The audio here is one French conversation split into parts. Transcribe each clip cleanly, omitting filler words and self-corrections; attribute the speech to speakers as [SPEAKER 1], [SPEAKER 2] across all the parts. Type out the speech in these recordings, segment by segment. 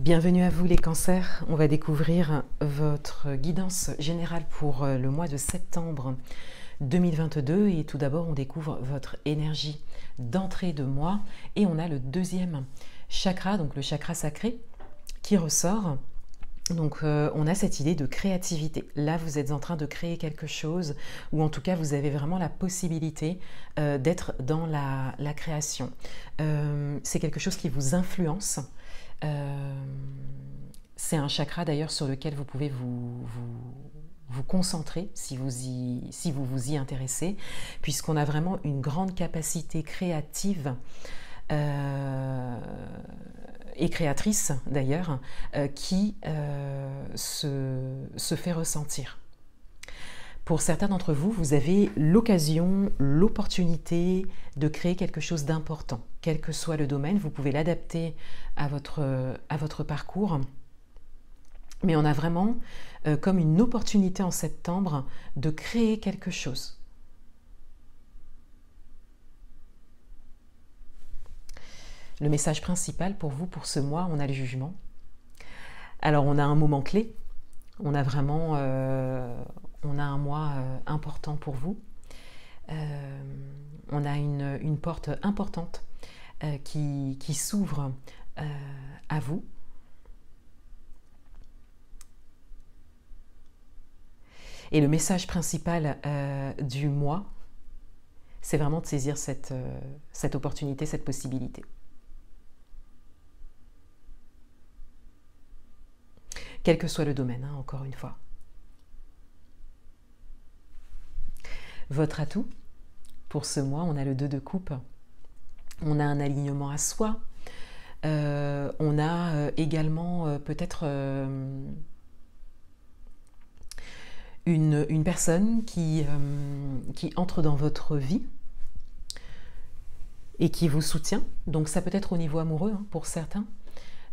[SPEAKER 1] Bienvenue à vous les cancers, on va découvrir votre guidance générale pour le mois de septembre 2022 et tout d'abord on découvre votre énergie d'entrée de mois et on a le deuxième chakra, donc le chakra sacré qui ressort. Donc on a cette idée de créativité. Là vous êtes en train de créer quelque chose ou en tout cas vous avez vraiment la possibilité d'être dans la création. C'est quelque chose qui vous influence. C'est un chakra d'ailleurs sur lequel vous pouvez vous concentrer si vous vous y intéressez, puisqu'on a vraiment une grande capacité créative et créatrice d'ailleurs qui se fait ressentir. Pour certains d'entre vous, vous avez l'occasion, l'opportunité de créer quelque chose d'important. Quel que soit le domaine, vous pouvez l'adapter à votre parcours. Mais on a vraiment comme une opportunité en septembre de créer quelque chose. Le message principal pour vous, pour ce mois, on a le jugement. Alors on a un moment clé, on a vraiment on a un mois important pour vous. On a une porte importante qui s'ouvre à vous. Et le message principal du mois, c'est vraiment de saisir cette opportunité, cette possibilité. Quel que soit le domaine, hein, encore une fois. Votre atout, pour ce mois, on a le 2 de coupe. On a un alignement à soi. On a également peut-être une personne qui entre dans votre vie et qui vous soutient. Donc ça peut être au niveau amoureux hein, pour certains.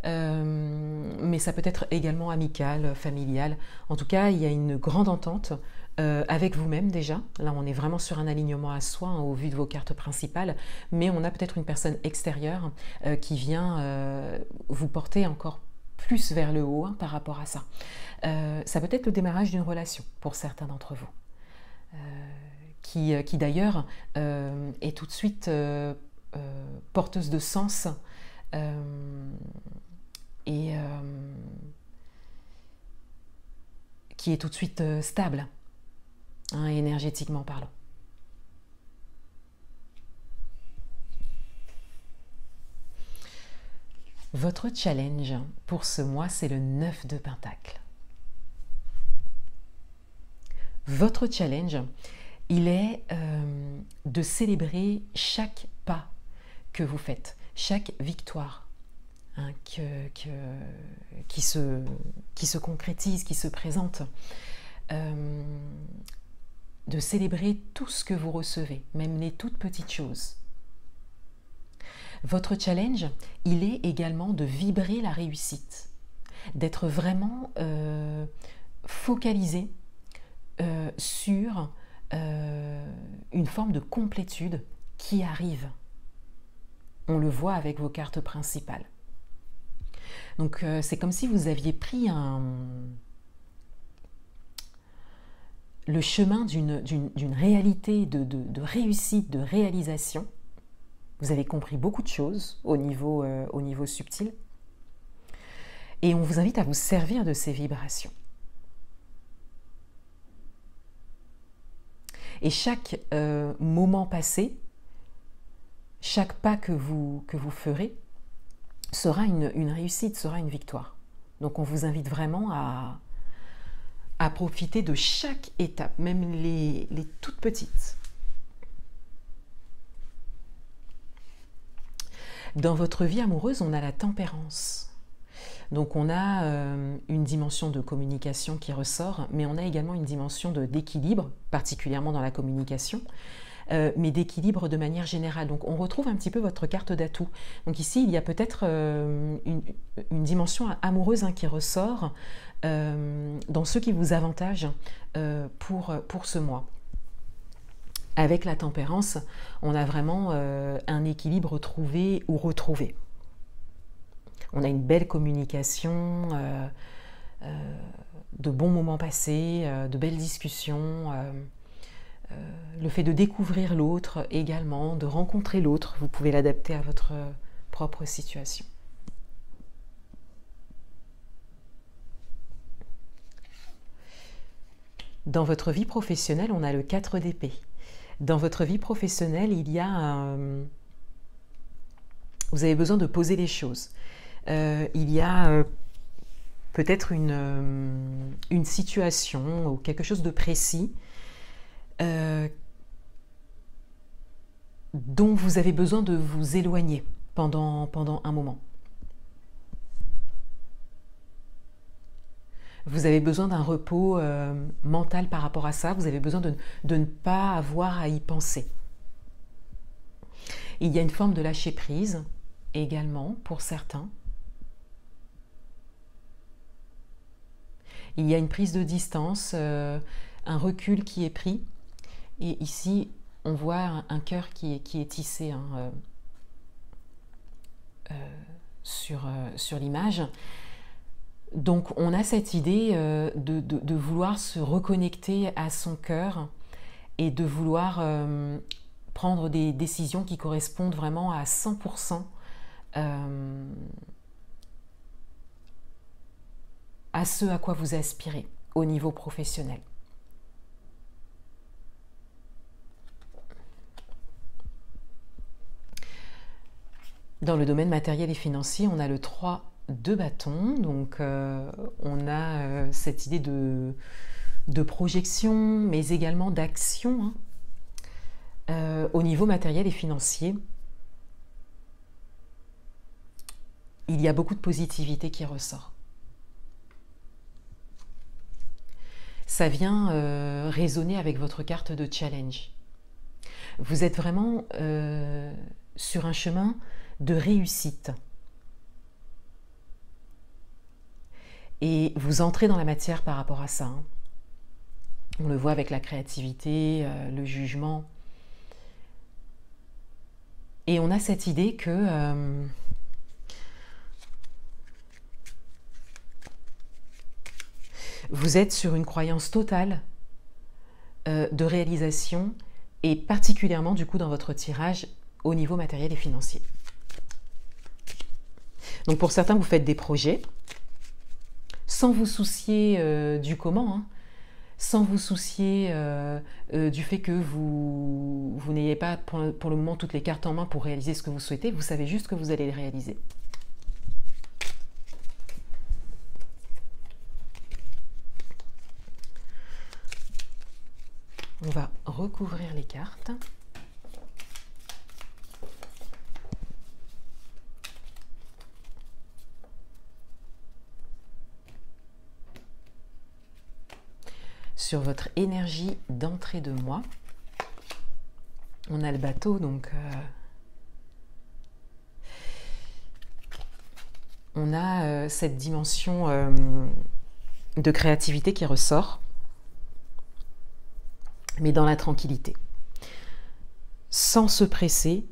[SPEAKER 1] Mais ça peut être également amical, familial. En tout cas, il y a une grande entente avec vous-même déjà. Là, on est vraiment sur un alignement à soi hein, au vu de vos cartes principales. Mais on a peut-être une personne extérieure qui vient vous porter encore plus vers le haut hein, par rapport à ça. Ça peut être le démarrage d'une relation pour certains d'entre vous. Qui d'ailleurs est tout de suite porteuse de sens et qui est tout de suite stable, hein, énergétiquement parlant. Votre challenge pour ce mois, c'est le 9 de Pentacle. Votre challenge, il est de célébrer chaque pas que vous faites, chaque victoire hein, qui se concrétise, qui se présente, de célébrer tout ce que vous recevez, même les toutes petites choses. Votre challenge, il est également de vibrer la réussite, d'être vraiment focalisé sur une forme de complétude qui arrive. On le voit avec vos cartes principales. Donc c'est comme si vous aviez pris le chemin d'une réalité de réussite, de réalisation. Vous avez compris beaucoup de choses au niveau subtil. Et on vous invite à vous servir de ces vibrations. Et chaque moment passé, chaque pas que vous ferez sera une réussite, sera une victoire. Donc on vous invite vraiment à profiter de chaque étape, même les toutes petites. Dans votre vie amoureuse, on a la tempérance. Donc on a une dimension de communication qui ressort, mais on a également une dimension d'équilibre, particulièrement dans la communication, mais d'équilibre de manière générale. Donc on retrouve un petit peu votre carte d'atout. Donc ici, il y a peut-être une dimension amoureuse hein, qui ressort dans ce qui vous avantage pour ce mois. Avec la tempérance, on a vraiment un équilibre trouvé ou retrouvé. On a une belle communication, de bons moments passés, de belles discussions, le fait de découvrir l'autre également, de rencontrer l'autre, vous pouvez l'adapter à votre propre situation. Dans votre vie professionnelle, on a le 4 d'épée. Dans votre vie professionnelle, il y a vous avez besoin de poser les choses. Il y a peut-être une situation ou quelque chose de précis dont vous avez besoin de vous éloigner pendant un moment. Vous avez besoin d'un repos mental par rapport à ça, vous avez besoin de ne pas avoir à y penser. Il y a une forme de lâcher prise également pour certains. Il y a une prise de distance, un recul qui est pris. Et ici, on voit un cœur qui est tissé hein, sur l'image. Donc, on a cette idée de vouloir se reconnecter à son cœur et de vouloir prendre des décisions qui correspondent vraiment à 100% à ce à quoi vous aspirez au niveau professionnel. Dans le domaine matériel et financier, on a le 3 de bâton, donc on a cette idée de projection, mais également d'action hein. Au niveau matériel et financier. Il y a beaucoup de positivité qui ressort. Ça vient résonner avec votre carte de challenge. Vous êtes vraiment sur un chemin de réussite. Et vous entrez dans la matière par rapport à ça. Hein. On le voit avec la créativité, le jugement. Et on a cette idée que vous êtes sur une croyance totale de réalisation et particulièrement du coup dans votre tirage au niveau matériel et financier. Donc pour certains, vous faites des projets sans vous soucier du comment, hein, sans vous soucier du fait que vous n'ayez pas pour le moment toutes les cartes en main pour réaliser ce que vous souhaitez, vous savez juste que vous allez le réaliser. On va recouvrir les cartes. Sur votre énergie d'entrée de mois, on a le bateau, donc on a cette dimension de créativité qui ressort, mais dans la tranquillité, sans se presser,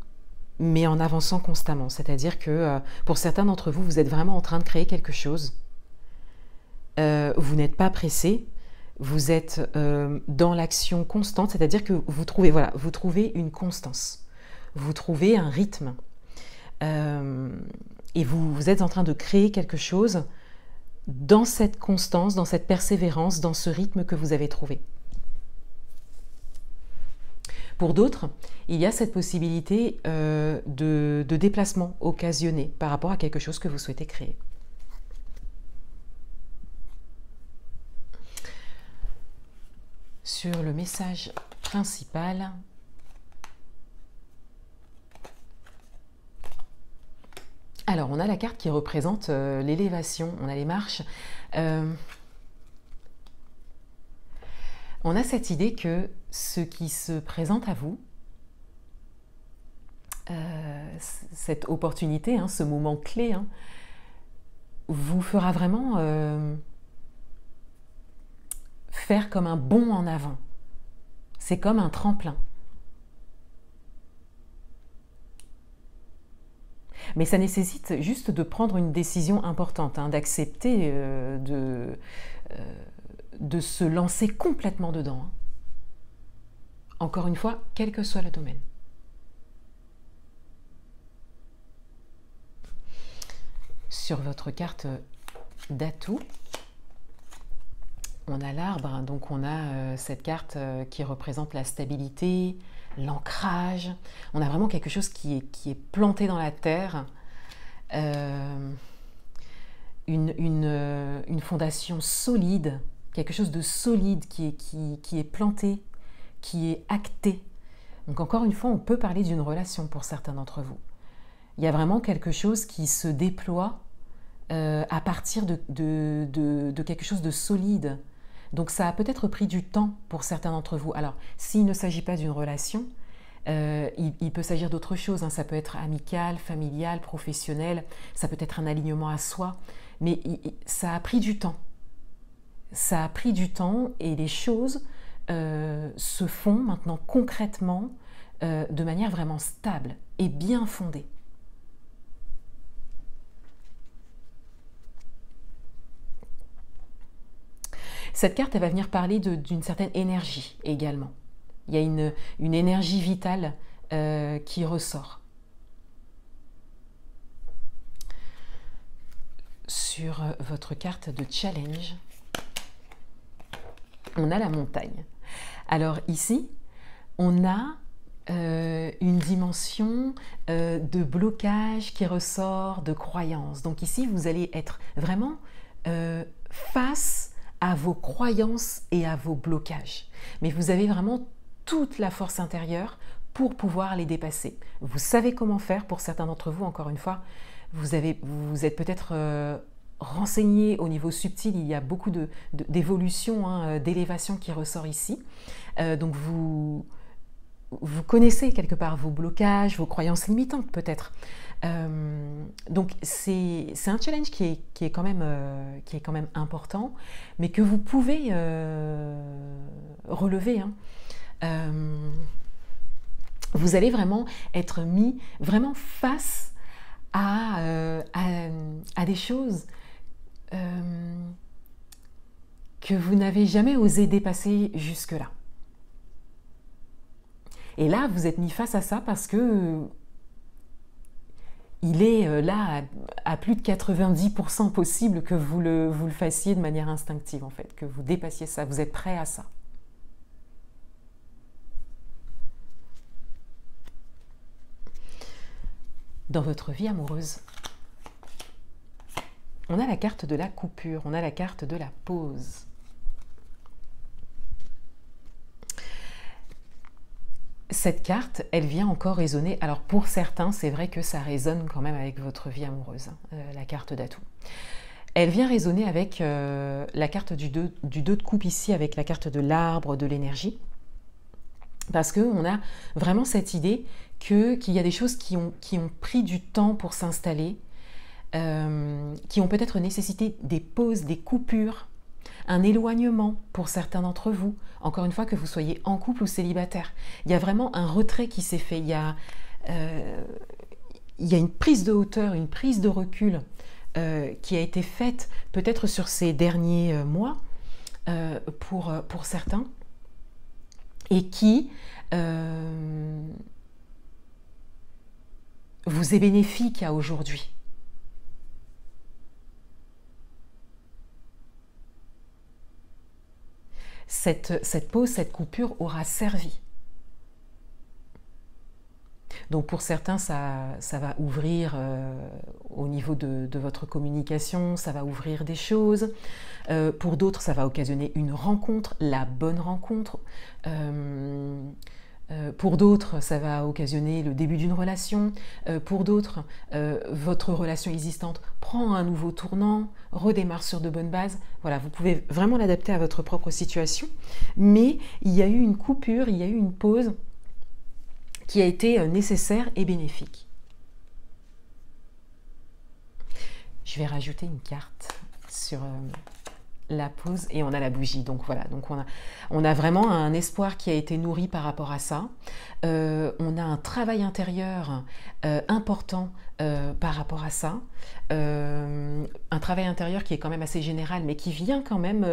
[SPEAKER 1] mais en avançant constamment. C'est-à-dire que pour certains d'entre vous, vous êtes vraiment en train de créer quelque chose. Vous n'êtes pas pressé, vous êtes dans l'action constante, c'est-à-dire que vous trouvez, voilà, vous trouvez une constance, vous trouvez un rythme, et vous êtes en train de créer quelque chose dans cette constance, dans cette persévérance, dans ce rythme que vous avez trouvé. Pour d'autres, il y a cette possibilité de déplacement occasionné par rapport à quelque chose que vous souhaitez créer. Sur le message principal, alors on a la carte qui représente l'élévation, on a les marches. On a cette idée que ce qui se présente à vous, cette opportunité, hein, ce moment clé, hein, vous fera vraiment faire comme un bond en avant. C'est comme un tremplin. Mais ça nécessite juste de prendre une décision importante, hein, d'accepter de se lancer complètement dedans. Hein. Encore une fois, quel que soit le domaine. Sur votre carte d'atout, on a l'arbre, hein, donc on a cette carte qui représente la stabilité, l'ancrage. On a vraiment quelque chose qui est planté dans la terre, une fondation solide, quelque chose de solide qui est planté, qui est acté. Donc encore une fois, on peut parler d'une relation pour certains d'entre vous. Il y a vraiment quelque chose qui se déploie à partir de quelque chose de solide. Donc ça a peut-être pris du temps pour certains d'entre vous. Alors, s'il ne s'agit pas d'une relation, il peut s'agir d'autre chose. Hein. Ça peut être amical, familial, professionnel, ça peut être un alignement à soi, mais ça a pris du temps. Ça a pris du temps et les choses se font maintenant concrètement de manière vraiment stable et bien fondée. Cette carte, elle va venir parler d'une certaine énergie également. Il y a une énergie vitale qui ressort. Sur votre carte de challenge, on a la montagne. Alors ici, on a une dimension de blocage qui ressort, de croyance. Donc ici, vous allez être vraiment face à vos croyances et à vos blocages. Mais vous avez vraiment toute la force intérieure pour pouvoir les dépasser. Vous savez comment faire pour certains d'entre vous, encore une fois. Vous êtes peut-être renseigné au niveau subtil, il y a beaucoup d'évolution, hein, d'élévation qui ressort ici. Donc vous connaissez quelque part vos blocages, vos croyances limitantes peut-être. Donc c'est un challenge qui est quand même important, mais que vous pouvez relever. Hein. Vous allez vraiment être mis vraiment face à des choses que vous n'avez jamais osé dépasser jusque-là. Et là, vous êtes mis face à ça parce que il est là à plus de 90% possible que vous le fassiez de manière instinctive, en fait, que vous dépassiez ça. Vous êtes prêt à ça. Dans votre vie amoureuse, on a la carte de la coupure, on a la carte de la pause. Cette carte, elle vient encore résonner. Alors pour certains, c'est vrai que ça résonne quand même avec votre vie amoureuse, hein, la carte d'atout. Elle vient résonner avec la carte du 2 de coupe ici, avec la carte de l'arbre, de l'énergie. Parce qu'on a vraiment cette idée qu'il y a des choses qui ont pris du temps pour s'installer, qui ont peut-être nécessité des pauses, des coupures, un éloignement pour certains d'entre vous, encore une fois que vous soyez en couple ou célibataire. Il y a vraiment un retrait qui s'est fait, il y a une prise de hauteur, une prise de recul qui a été faite peut-être sur ces derniers mois pour certains et qui vous est bénéfique à aujourd'hui. Cette pause, cette coupure aura servi. Donc pour certains, ça va ouvrir au niveau de votre communication, ça va ouvrir des choses. Pour d'autres, ça va occasionner une rencontre, la bonne rencontre. Pour d'autres, ça va occasionner le début d'une relation. Pour d'autres, votre relation existante prend un nouveau tournant, redémarre sur de bonnes bases. Voilà, vous pouvez vraiment l'adapter à votre propre situation. Mais il y a eu une coupure, il y a eu une pause qui a été nécessaire et bénéfique. Je vais rajouter une carte sur la pause et on a la bougie. Donc voilà, donc on a vraiment un espoir qui a été nourri par rapport à ça. On a un travail intérieur important par rapport à ça. Un travail intérieur qui est quand même assez général, mais qui vient quand même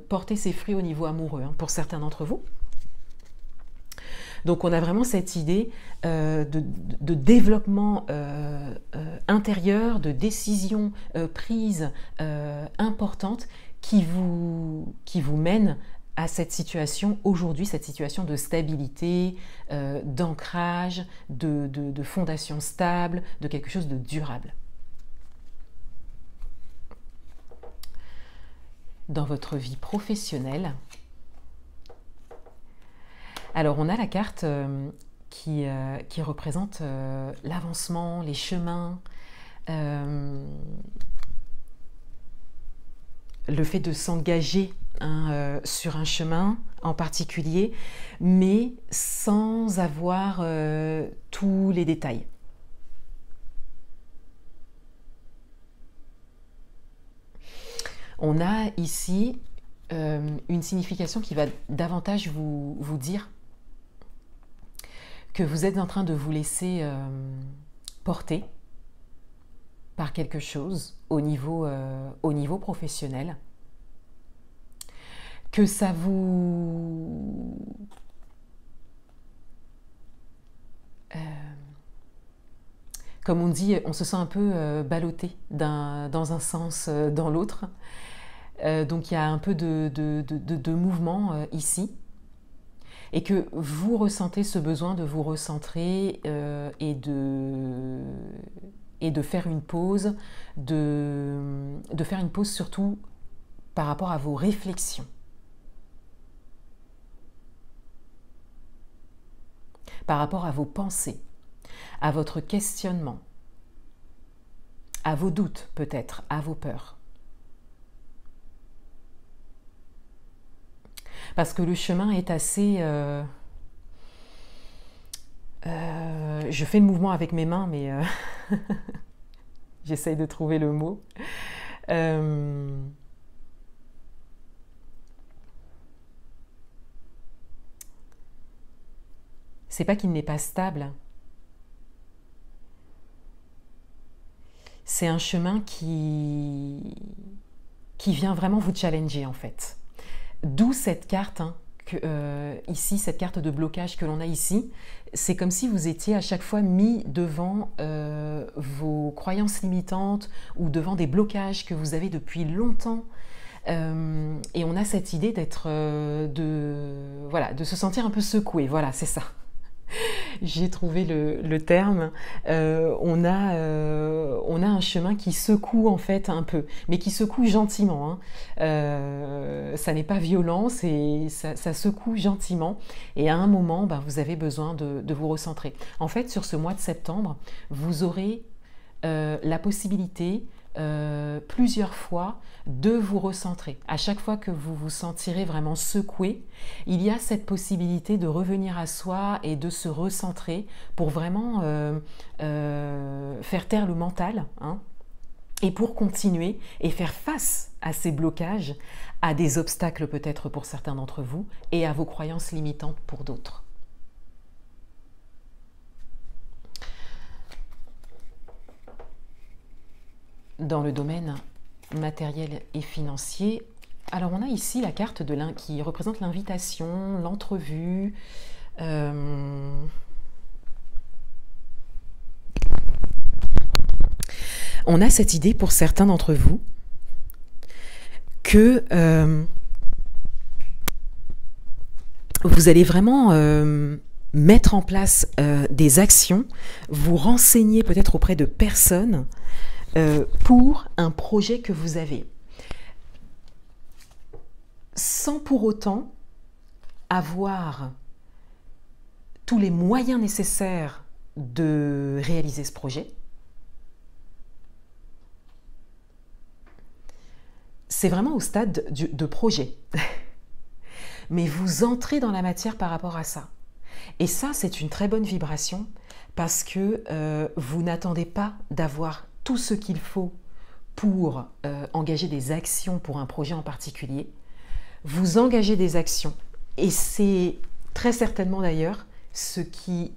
[SPEAKER 1] porter ses fruits au niveau amoureux, hein, pour certains d'entre vous. Donc on a vraiment cette idée de développement intérieur, de décisions prises importantes qui vous mènent à cette situation aujourd'hui, cette situation de stabilité, d'ancrage, de fondation stable, de quelque chose de durable. Dans votre vie professionnelle, alors on a la carte qui représente l'avancement, les chemins, le fait de s'engager sur un chemin en particulier, mais sans avoir tous les détails. On a ici une signification qui va davantage vous dire que vous êtes en train de vous laisser porter par quelque chose au niveau professionnel, que ça vous... comme on dit, on se sent un peu ballotté dans un sens, dans l'autre. Donc il y a un peu de mouvement ici. Et que vous ressentez ce besoin de vous recentrer et de faire une pause, de faire une pause surtout par rapport à vos réflexions. Par rapport à vos pensées, à votre questionnement, à vos doutes peut-être, à vos peurs. Parce que le chemin est assez... je fais le mouvement avec mes mains, mais j'essaye de trouver le mot. C'est pas qu'il n'est pas stable. C'est un chemin qui vient vraiment vous challenger en fait. D'où cette carte, hein, ici, cette carte de blocage que l'on a ici. C'est comme si vous étiez à chaque fois mis devant vos croyances limitantes ou devant des blocages que vous avez depuis longtemps. Et on a cette idée d'être, de se sentir un peu secoué. Voilà, c'est ça. J'ai trouvé le terme. On a un chemin qui secoue en fait un peu, mais qui secoue gentiment. Hein. Ça n'est pas violent, ça secoue gentiment. Et à un moment, vous avez besoin de vous recentrer. En fait, sur ce mois de septembre, vous aurez la possibilité plusieurs fois de vous recentrer. À chaque fois que vous vous sentirez vraiment secoué, il y a cette possibilité de revenir à soi et de se recentrer pour vraiment faire taire le mental, hein, et pour continuer et faire face à ces blocages, à des obstacles peut-être pour certains d'entre vous et à vos croyances limitantes pour d'autres. Dans le domaine matériel et financier, alors on a ici la carte qui représente l'invitation, l'entrevue. On a cette idée pour certains d'entre vous que vous allez vraiment mettre en place des actions, vous renseigner peut-être auprès de personnes pour un projet que vous avez, sans pour autant avoir tous les moyens nécessaires de réaliser ce projet. C'est vraiment au stade de projet. Mais vous entrez dans la matière par rapport à ça. Et ça, c'est une très bonne vibration parce que vous n'attendez pas d'avoir tout ce qu'il faut pour engager des actions pour un projet en particulier. Vous engagez des actions et c'est très certainement d'ailleurs ce qui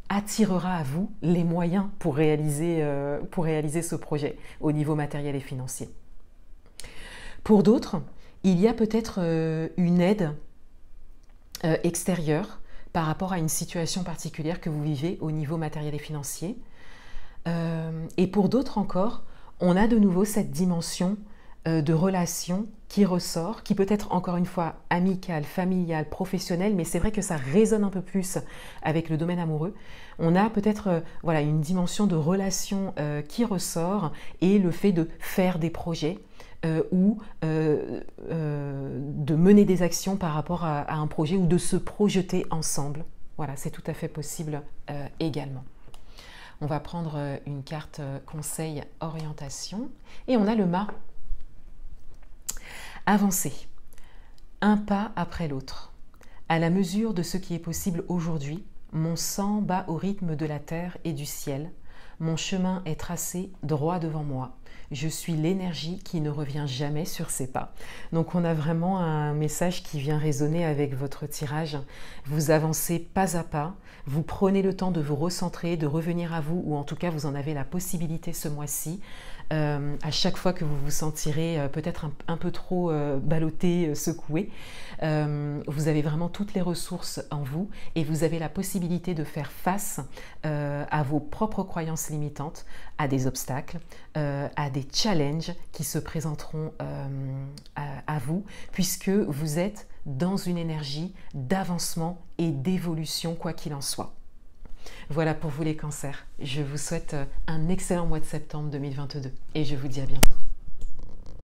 [SPEAKER 1] attirera à vous les moyens pour réaliser ce projet au niveau matériel et financier. Pour d'autres, il y a peut-être une aide extérieure par rapport à une situation particulière que vous vivez au niveau matériel et financier. Et pour d'autres encore, on a de nouveau cette dimension de relation qui ressort, qui peut être encore une fois amicale, familiale, professionnelle, mais c'est vrai que ça résonne un peu plus avec le domaine amoureux. On a peut-être voilà, une dimension de relation qui ressort et le fait de faire des projets ou de mener des actions par rapport à un projet ou de se projeter ensemble. Voilà, c'est tout à fait possible également. On va prendre une carte conseil orientation et on a le mât. Avancer, un pas après l'autre. À la mesure de ce qui est possible aujourd'hui, mon sang bat au rythme de la terre et du ciel. Mon chemin est tracé droit devant moi. Je suis l'énergie qui ne revient jamais sur ses pas. Donc on a vraiment un message qui vient résonner avec votre tirage. Vous avancez pas à pas, vous prenez le temps de vous recentrer, de revenir à vous, ou en tout cas vous en avez la possibilité ce mois-ci. À chaque fois que vous vous sentirez peut-être un peu trop ballotté, secoué, vous avez vraiment toutes les ressources en vous et vous avez la possibilité de faire face à vos propres croyances limitantes, à des obstacles, à des challenges qui se présenteront à vous, puisque vous êtes dans une énergie d'avancement et d'évolution, quoi qu'il en soit. Voilà pour vous les cancers. Je vous souhaite un excellent mois de septembre 2022 et je vous dis à bientôt.